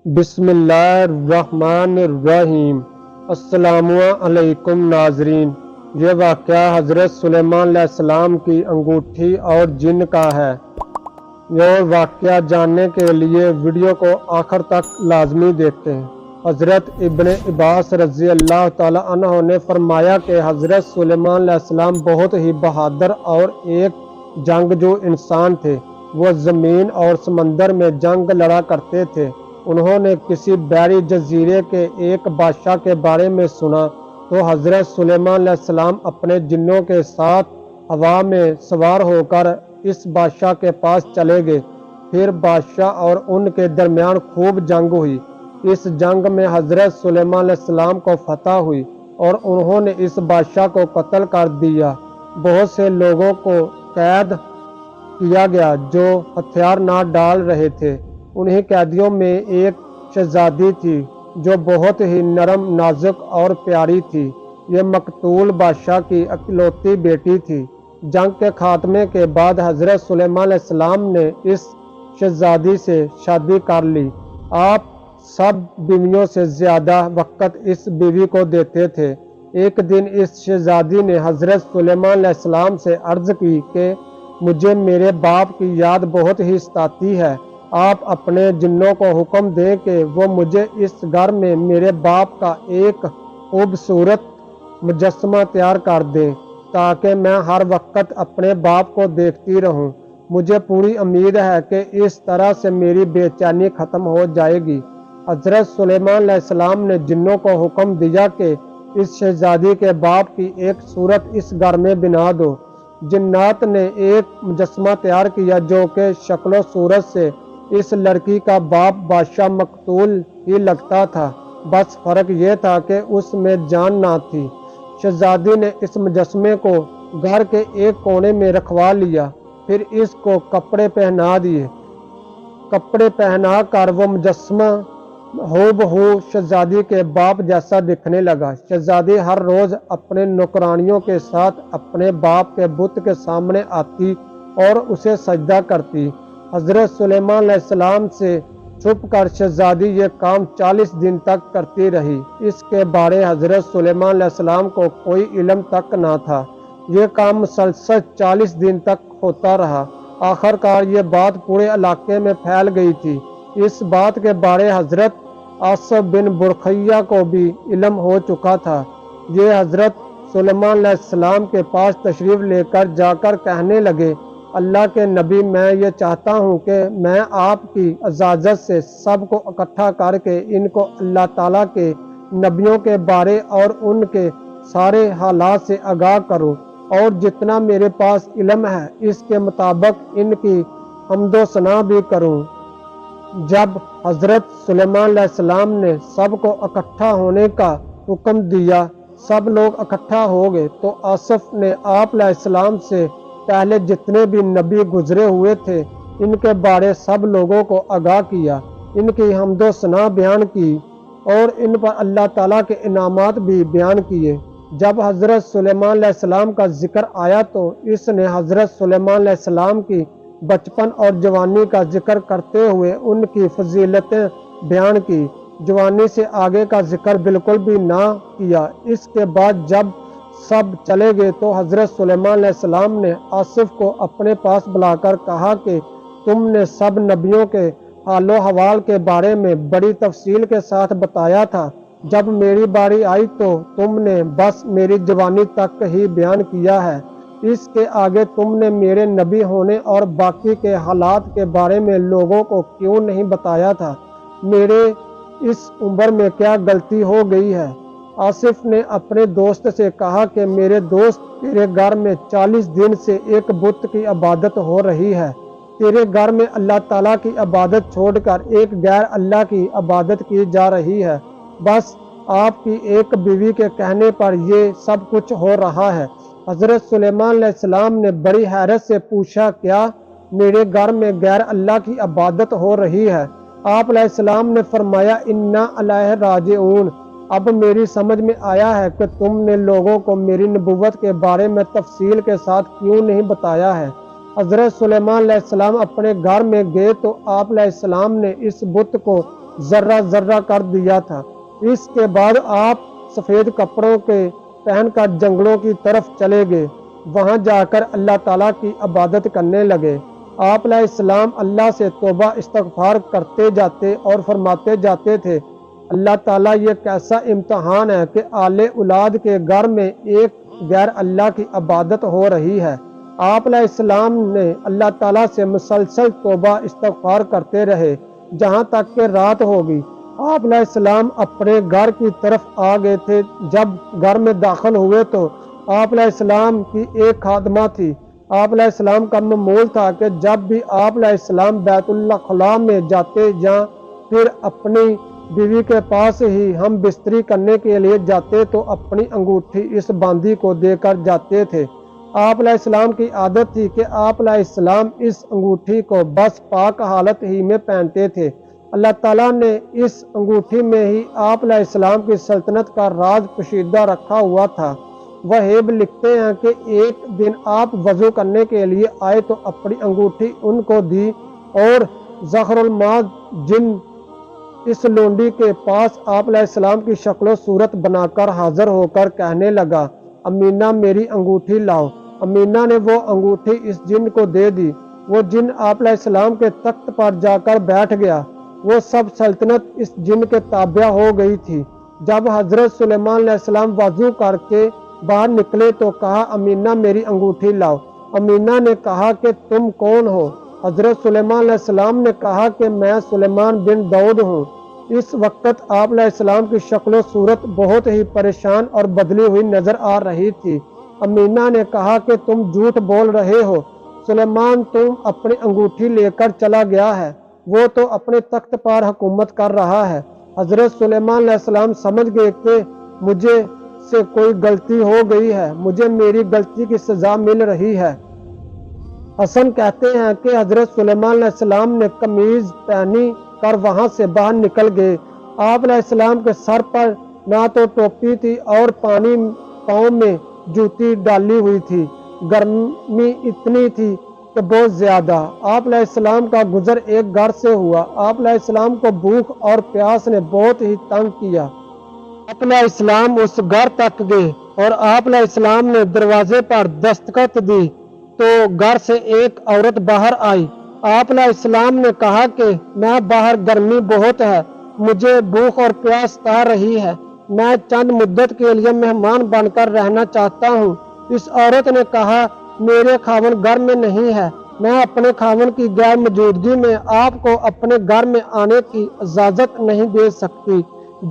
بسم اللہ الرحمن الرحیم۔ السلام علیکم ناظرین، یہ واقعہ حضرت سلیمان علیہ السلام کی انگوٹھی اور جن کا ہے۔ یہ واقعہ جاننے کے لیے ویڈیو کو آخر تک لازمی دیکھیں۔ حضرت ابن عباس رضی اللہ تعالی عنہ نے فرمایا کہ حضرت سلیمان علیہ السلام بہت ہی بہادر اور ایک جنگجو انسان تھے۔ وہ زمین اور سمندر میں جنگ لڑا کرتے تھے۔ انہوں نے کسی بحری جزیرے کے ایک بادشاہ کے بارے میں سنا تو حضرت سلیمان علیہ السلام اپنے جنوں کے ساتھ ہوا میں سوار ہو کر اس بادشاہ کے پاس چلے گئے۔ پھر بادشاہ اور ان کے درمیان خوب جنگ ہوئی۔ اس جنگ میں حضرت سلیمان علیہ السلام کو فتح ہوئی اور انہوں نے اس بادشاہ کو قتل کر دیا۔ بہت سے لوگوں کو قید کیا گیا جو ہتھیار نہ ڈال رہے تھے۔ انہی قیدیوں میں ایک شہزادی تھی جو بہت ہی نرم، نازک اور پیاری تھی۔ یہ مقتول بادشاہ کی اکلوتی بیٹی تھی۔ جنگ کے خاتمے کے بعد حضرت سلیمان علیہ السلام نے اس شہزادی سے شادی کر لی۔ آپ سب بیویوں سے زیادہ وقت اس بیوی کو دیتے تھے۔ ایک دن اس شہزادی نے حضرت سلیمان علیہ السلام سے عرض کی کہ مجھے میرے باپ کی یاد بہت ہی ستاتی ہے۔ آپ اپنے جنوں کو حکم دیں کہ وہ مجھے اس گھر میں میرے باپ کا ایک خوبصورت مجسمہ تیار کر دیں تاکہ میں ہر وقت اپنے باپ کو دیکھتی رہوں۔ مجھے پوری امید ہے کہ اس طرح سے میری بے چینی ختم ہو جائے گی۔ حضرت سلیمان علیہ السلام نے جنوں کو حکم دیا کہ اس شہزادی کے باپ کی ایک صورت اس گھر میں بنا دو۔ جنات نے ایک مجسمہ تیار کیا جو کہ شکل و صورت سے اس لڑکی کا باپ بادشاہ مقتول ہی لگتا تھا، بس فرق یہ تھا کہ اس میں جان نہ تھی۔ شہزادی نے اس مجسمے کو گھر کے ایک کونے میں رکھوا لیا، پھر اس کو کپڑے پہنا دیے۔ کپڑے پہنا کر وہ مجسمہ ہو بہو شہزادی کے باپ جیسا دکھنے لگا۔ شہزادی ہر روز اپنے نوکرانیوں کے ساتھ اپنے باپ کے بت کے سامنے آتی اور اسے سجدہ کرتی۔ حضرت سلیمان علیہ السلام سے چھپ کر شہزادی یہ کام 40 دن تک کرتی رہی۔ اس کے بارے حضرت سلیمان علیہ السلام کو کوئی علم تک نہ تھا۔ یہ کام مسلسل 40 دن تک ہوتا رہا۔ آخر کار یہ بات پورے علاقے میں پھیل گئی تھی۔ اس بات کے بارے حضرت آصف بن برقیہ کو بھی علم ہو چکا تھا۔ یہ حضرت سلیمان علیہ السلام کے پاس تشریف لے کر جا کر کہنے لگے، اللہ کے نبی، میں یہ چاہتا ہوں کہ میں آپ کی اجازت سے سب کو اکٹھا کر کے ان کو اللہ تعالیٰ کے نبیوں کے بارے اور ان کے سارے حالات سے آگاہ کروں اور جتنا میرے پاس علم ہے اس کے مطابق ان کی حمد و ثنا بھی کروں۔ جب حضرت سلیمان علیہ السلام نے سب کو اکٹھا ہونے کا حکم دیا، سب لوگ اکٹھا ہو گئے تو آصف نے آپ علیہ السلام سے پہلے جتنے بھی نبی گزرے ہوئے تھے ان کے بارے سب لوگوں کو آگاہ کیا، ان کی حمد و ثنا بیان کی اور ان پر اللہ تعالیٰ کے انعامات بھی بیان کیے۔ جب حضرت سلیمان علیہ السلام کا ذکر آیا تو اس نے حضرت سلیمان علیہ السلام کی بچپن اور جوانی کا ذکر کرتے ہوئے ان کی فضیلتیں بیان کی۔ جوانی سے آگے کا ذکر بالکل بھی نہ کیا۔ اس کے بعد جب سب چلے گئے تو حضرت سلیمان علیہ السلام نے آصف کو اپنے پاس بلا کر کہا کہ تم نے سب نبیوں کے حال و حوال کے بارے میں بڑی تفصیل کے ساتھ بتایا تھا، جب میری باری آئی تو تم نے بس میری جوانی تک ہی بیان کیا ہے۔ اس کے آگے تم نے میرے نبی ہونے اور باقی کے حالات کے بارے میں لوگوں کو کیوں نہیں بتایا تھا؟ میرے اس عمر میں کیا غلطی ہو گئی ہے؟ آصف نے اپنے دوست سے کہا کہ میرے دوست، تیرے گھر میں 40 دن سے ایک بت کی عبادت ہو رہی ہے۔ تیرے گھر میں اللہ تعالیٰ کی عبادت چھوڑ کر ایک غیر اللہ کی عبادت کی جا رہی ہے۔ بس آپ کی ایک بیوی کے کہنے پر یہ سب کچھ ہو رہا ہے۔ حضرت سلیمان علیہ السلام نے بڑی حیرت سے پوچھا، کیا میرے گھر میں غیر اللہ کی عبادت ہو رہی ہے؟ آپ علیہ السلام نے فرمایا، انا الیہ راجعون۔ اب میری سمجھ میں آیا ہے کہ تم نے لوگوں کو میری نبوت کے بارے میں تفصیل کے ساتھ کیوں نہیں بتایا ہے۔ حضرت سلیمان علیہ السلام اپنے گھر میں گئے تو آپ علیہ السلام نے اس بت کو ذرہ ذرہ کر دیا تھا۔ اس کے بعد آپ سفید کپڑوں کے پہن کر جنگلوں کی طرف چلے گئے، وہاں جا کر اللہ تعالیٰ کی عبادت کرنے لگے۔ آپ علیہ السلام اللہ سے توبہ استغفار کرتے جاتے اور فرماتے جاتے تھے، اللہ تعالیٰ یہ کیسا امتحان ہے کہ آل اولاد کے گھر میں ایک غیر اللہ کی عبادت ہو رہی ہے۔ آپ علیہ السلام نے اللہ تعالیٰ سے مسلسل توبہ استغفار کرتے رہے جہاں تک کہ رات ہوگی۔ آپ علیہ السلام اپنے گھر کی طرف آ گئے تھے۔ جب گھر میں داخل ہوئے تو آپ علیہ السلام کی ایک خادمہ تھی۔ آپ علیہ السلام کا معمول تھا کہ جب بھی آپ علیہ السلام بیت اللہ خلا میں جاتے یا پھر اپنی بیوی کے پاس ہی ہم بستری کرنے کے لیے جاتے تو اپنی انگوٹھی اس باندی کو دے کر جاتے تھے۔ آپ علیہ السلام کی عادت تھی کہ آپ علیہ السلام اس انگوٹھی کو بس پاک حالت ہی میں پہنتے تھے۔ اللہ تعالیٰ نے اس انگوٹھی میں ہی آپ علیہ السلام کی سلطنت کا راز پوشیدہ رکھا ہوا تھا۔ وہیب لکھتے ہیں کہ ایک دن آپ وضو کرنے کے لیے آئے تو اپنی انگوٹھی ان کو دی اور ظہر الماد جن اس لونڈی کے پاس آپ علیہ السلام کی شکل و صورت بنا کر حاضر ہو کر کہنے لگا، امینہ میری انگوٹھی لاؤ۔ امینہ نے وہ انگوٹھی اس جن کو دے دی۔ وہ جن آپ علیہ السلام کے تخت پر جا کر بیٹھ گیا۔ وہ سب سلطنت اس جن کے تابع ہو گئی تھی۔ جب حضرت سلیمان علیہ السلام وضو کر کے باہر نکلے تو کہا، امینہ میری انگوٹھی لاؤ۔ امینہ نے کہا کہ تم کون ہو؟ حضرت سلیمان علیہ السلام نے کہا کہ میں سلیمان بن داؤد ہوں۔ اس وقت آپ علیہ السلام کی شکل و صورت بہت ہی پریشان اور بدلی ہوئی نظر آ رہی تھی۔ امینہ نے کہا کہ تم جھوٹ بول رہے ہو، سلیمان تم اپنی انگوٹھی لے کر چلا گیا ہے، وہ تو اپنے تخت پر حکومت کر رہا ہے۔ حضرت سلیمان علیہ السلام سمجھ گئے کہ مجھے سے کوئی غلطی ہو گئی ہے، مجھے میری غلطی کی سزا مل رہی ہے۔ حسن کہتے ہیں کہ حضرت سلیمان علیہ السلام نے قمیض پہنی کر وہاں سے باہر نکل گئے۔ آپ علیہ السلام کے سر پر نہ تو ٹوپی تھی اور پاؤں میں جوتی ڈالی ہوئی تھی۔ گرمی اتنی تھی کہ بہت زیادہ۔ آپ علیہ السلام کا گزر ایک گھر سے ہوا۔ آپ علیہ السلام کو بھوک اور پیاس نے بہت ہی تنگ کیا۔ آپ علیہ السلام اس گھر تک گئے اور آپ علیہ السلام نے دروازے پر دستخط دی تو گھر سے ایک عورت باہر آئی۔ آپ علیہ السلام نے کہا کہ میں باہر گرمی بہت ہے، مجھے بھوک اور پیاس تا رہی ہے، میں چند مدت کے لیے مہمان بن کر رہنا چاہتا ہوں۔ اس عورت نے کہا، میرے خاوند گھر میں نہیں ہے، میں اپنے خاوند کی غیر موجودگی میں آپ کو اپنے گھر میں آنے کی اجازت نہیں دے سکتی۔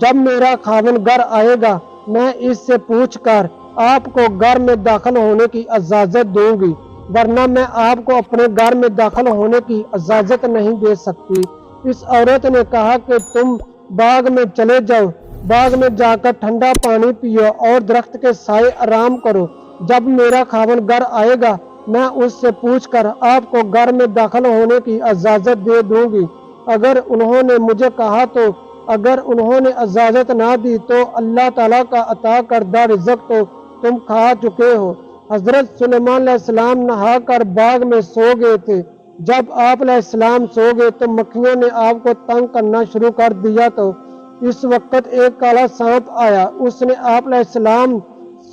جب میرا خاوند گھر آئے گا میں اس سے پوچھ کر آپ کو گھر میں داخل ہونے کی اجازت دوں گی، ورنہ میں آپ کو اپنے گھر میں داخل ہونے کی اجازت نہیں دے سکتی۔ اس عورت نے کہا کہ تم باغ میں چلے جاؤ، باغ میں جا کر ٹھنڈا پانی پیو اور درخت کے سائے آرام کرو۔ جب میرا خاوند گھر آئے گا میں اس سے پوچھ کر آپ کو گھر میں داخل ہونے کی اجازت دے دوں گی۔ اگر انہوں نے مجھے کہا تو اگر انہوں نے اجازت نہ دی تو اللہ تعالیٰ کا عطا کردہ رزق تو تم کھا چکے ہو۔ حضرت سلیمان علیہ السلام نہا کر باغ میں سو گئے تھے۔ جب آپ علیہ السلام سو گئے تو مکھیوں نے آپ کو تنگ کرنا شروع کر دیا تو اس وقت ایک کالا سانپ آیا، اس نے آپ علیہ السلام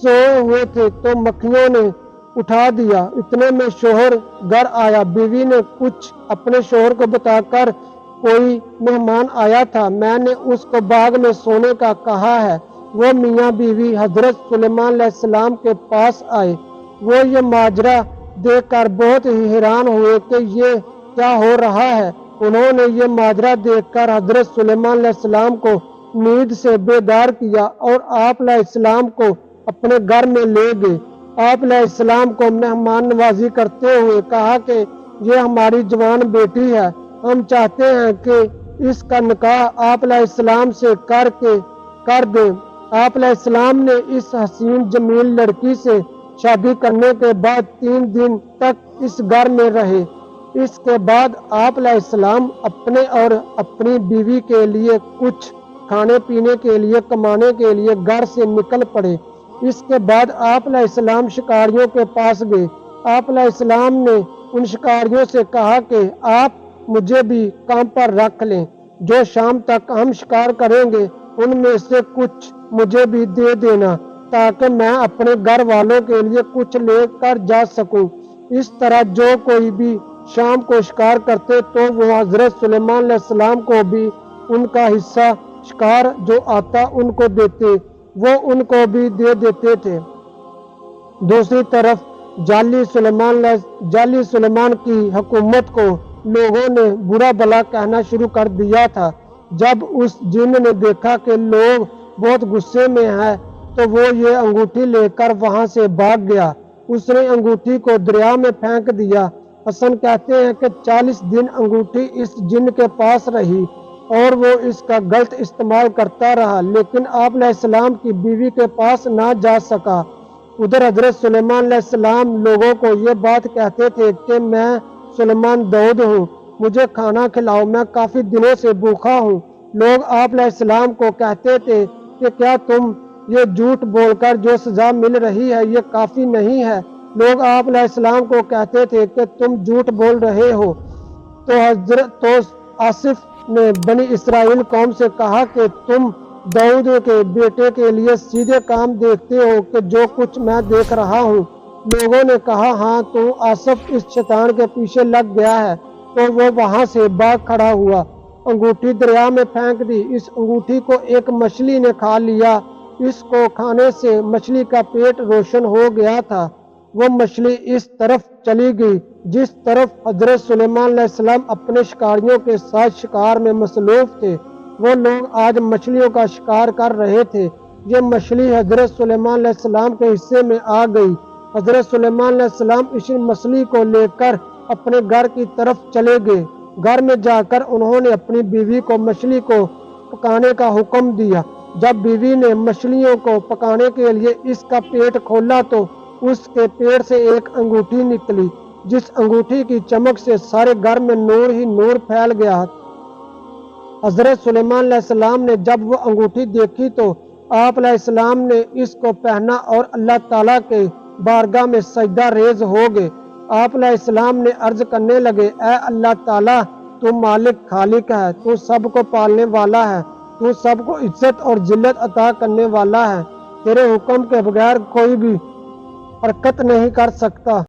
سوئے ہوئے تھے تو مکھیوں نے اٹھا دیا۔ اتنے میں شوہر گھر آیا، بیوی نے کچھ اپنے شوہر کو بتا کر کوئی مہمان آیا تھا، میں نے اس کو باغ میں سونے کا کہا ہے۔ وہ میاں بیوی حضرت سلیمان علیہ السلام کے پاس آئے۔ وہ یہ ماجرا دیکھ کر بہت ہی حیران ہوئے کہ یہ کیا ہو رہا ہے۔ انہوں نے یہ ماجرا دیکھ کر حضرت سلیمان علیہ السلام کو نیند سے بیدار کیا اور آپ علیہ السلام کو اپنے گھر میں لے گئے۔ آپ علیہ السلام کو مہمان نوازی کرتے ہوئے کہا کہ یہ ہماری جوان بیٹی ہے، ہم چاہتے ہیں کہ اس کا نکاح آپ علیہ السلام سے کر دیں۔ آپ علیہ السلام نے اس حسین جمیل لڑکی سے شادی کرنے کے بعد 3 دن تک اس گھر میں رہے۔ اس کے بعد آپ علیہ السلام اپنے اور اپنی بیوی کے لیے کچھ کھانے پینے کے لیے کمانے کے لیے گھر سے نکل پڑے۔ اس کے بعد آپ علیہ السلام شکاریوں کے پاس گئے۔ آپ علیہ السلام نے ان شکاریوں سے کہا کہ آپ مجھے بھی کام پر رکھ لیں۔ جو شام تک ہم شکار کریں گے ان میں سے کچھ مجھے بھی دے دینا تاکہ میں اپنے گھر والوں کے لیے کچھ لے کر جا سکوں۔ اس طرح جو کوئی بھی شام کو شکار کرتے تو وہ حضرت سلیمان علیہ السلام کو بھی ان کا حصہ شکار جو آتا ان کو دیتے، وہ ان کو بھی دے دیتے تھے۔ دوسری طرف جعلی سلیمان کی حکومت کو لوگوں نے برا بھلا کہنا شروع کر دیا تھا۔ جب اس جن نے دیکھا کہ لوگ بہت غصے میں ہیں تو وہ یہ انگوٹھی لے کر وہاں سے بھاگ گیا۔ اس نے انگوٹھی کو دریا میں پھینک دیا۔ حسن کہتے ہیں کہ 40 دن انگوٹھی اس جن کے پاس رہی اور وہ اس کا غلط استعمال کرتا رہا، لیکن آپ علیہ السلام کی بیوی کے پاس نہ جا سکا۔ ادھر حضرت سلیمان علیہ السلام لوگوں کو یہ بات کہتے تھے کہ میں سلیمان داؤد ہوں، مجھے کھانا کھلاؤ، میں کافی دنوں سے بھوکا ہوں۔ لوگ آپ علیہ السلام کو کہتے تھے کہ کیا تم یہ جھوٹ بول کر جو سزا مل رہی ہے یہ کافی نہیں ہے؟ لوگ آپ علیہ السلام کو کہتے تھے کہ تم جھوٹ بول رہے ہو۔ تو آصف نے بنی اسرائیل قوم سے کہا کہ تم داؤد کے بیٹے کے لیے سیدھے کام دیکھتے ہو کہ جو کچھ میں دیکھ رہا ہوں؟ لوگوں نے کہا ہاں، تو آصف اس شیطان کے پیچھے لگ گیا ہے۔ تو وہ وہاں سے بھاگ کھڑا ہوا، انگوٹھی دریا میں پھینک دی۔ اس انگوٹھی کو ایک مچھلی نے کھا لیا۔ اس کو کھانے سے مچھلی کا پیٹ روشن ہو گیا تھا۔ وہ مچھلی اس طرف چلی گئی جس طرف حضرت سلیمان علیہ السلام اپنے شکاریوں کے ساتھ شکار میں مصروف تھے۔ وہ لوگ آج مچھلیوں کا شکار کر رہے تھے۔ یہ مچھلی حضرت سلیمان علیہ السلام کے حصے میں آ گئی۔ حضرت سلیمان علیہ السلام اس مچھلی کو لے کر اپنے گھر کی طرف چلے گئے۔ گھر میں جا کر انہوں نے اپنی بیوی کو مچھلی کو پکانے کا حکم دیا۔ جب بیوی نے مچھلیوں کو پکانے کے لیے اس کا پیٹ کھولا تو اس کے پیٹ سے ایک انگوٹھی نکلی، جس انگوٹھی کی چمک سے سارے گھر میں نور ہی نور پھیل گیا۔ حضرت سلیمان علیہ السلام نے جب وہ انگوٹھی دیکھی تو آپ علیہ السلام نے اس کو پہنا اور اللہ تعالیٰ کے بارگاہ میں سجدہ ریز ہو گئے۔ آپ علیہ السلام نے عرض کرنے لگے، اے اللہ تعالیٰ، تو مالک خالق ہے، تو سب کو پالنے والا ہے، تو سب کو عزت اور ذلت عطا کرنے والا ہے، تیرے حکم کے بغیر کوئی بھی حرکت نہیں کر سکتا۔